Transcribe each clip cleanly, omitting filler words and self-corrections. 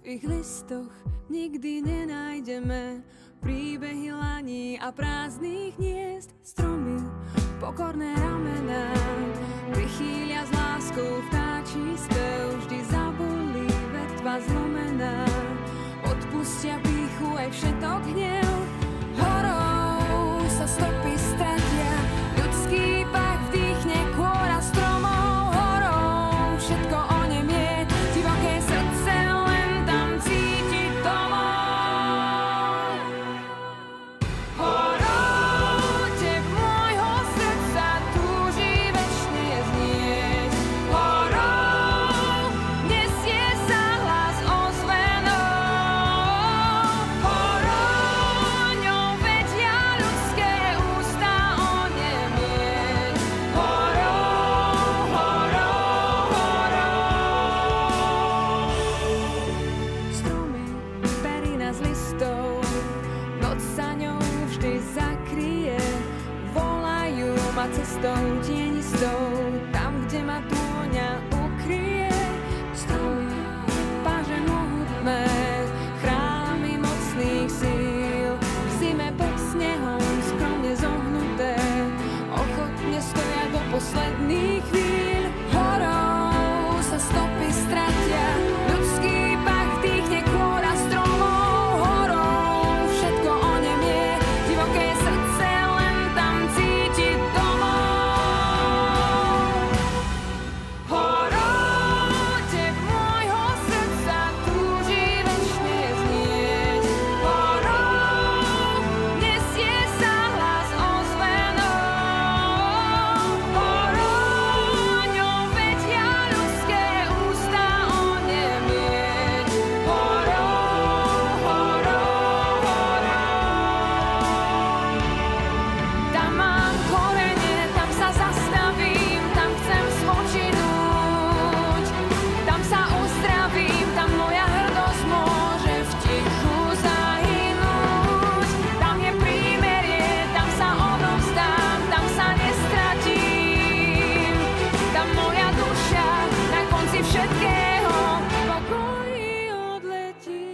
V ich listoch nikdy nenájdeme príbehy laní a prázdnych hniezd. Stromy, pokorné ramená, prichýlia s láskou vtáčí spev. Vždy zabudli vetva zlomená, odpustia pýchu aj všetok hnev. Horou sa stopy stratia, ľudský pach vdýchne kôra stromov. Horou všetko onemie, divoké srdce len tam cíti domov. Horou teb môjho srdca túži večne znieť. Horou nesie sa hlas ozvenou. Horou ňou vedia ľudské ústa onemieť. Horou, horou, horou. Stromy, perina z listov, noc sa ňou vždy zakrie. Volajú ma cestou tienistou, tam, kde ma tôňa ukrie. Stromy, páže mohutné, chrámy mocných síl. V zime pod snehom skromne zohnuté, ochotne stoja do posledných chvíľ. Horou sa stopy stratia, ľudský pach vdýchne kôra stromov. Horou všetko onemie, divoké srdce len tam cíti domov. Horou teb môjho srdca túži večne znieť. Horou nesie sa hlas ozvenou. Horou ňou vedia ľudské ústa onemieť. Horou, horou, horou. Tam mám korene, tam sa zastavím, tam chcem spočinúť. Tam sa uzdravím, tam moja hrdosť môže v tichu zahynúť. Tam je prímerie, tam sa odovzdám, tam sa nestratím. Tam moja duša na konci všetkého v pokoji odletí.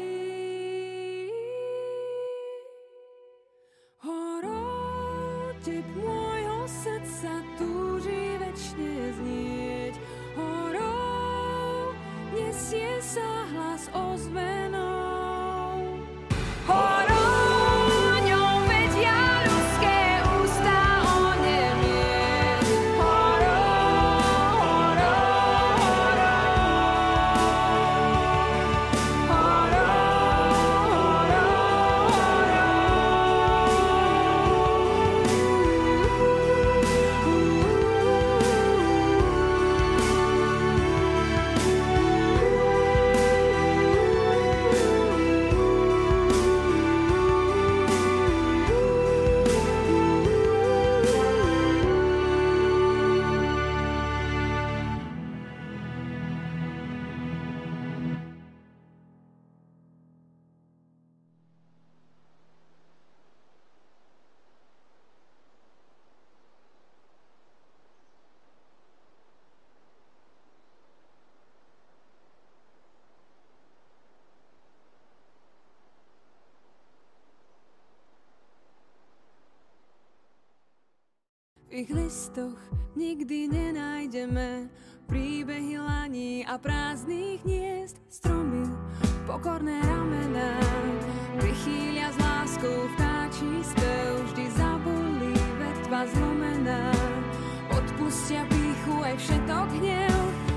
Horou teb môjho srdca túži večne znieť. Horou nesie sa hlas ozvenou. Horou ňou vedia ľudské ústa onemieť. Horou, horou, horou. V ich listoch nikdy nenájdeme príbehy laní a prázdnych hniezd. Stromy, pokorné ramená, prichýlia s láskou vtáčí spev. Vždy zabudli vetva zlomená, odpustia pýchu aj všetok hnev.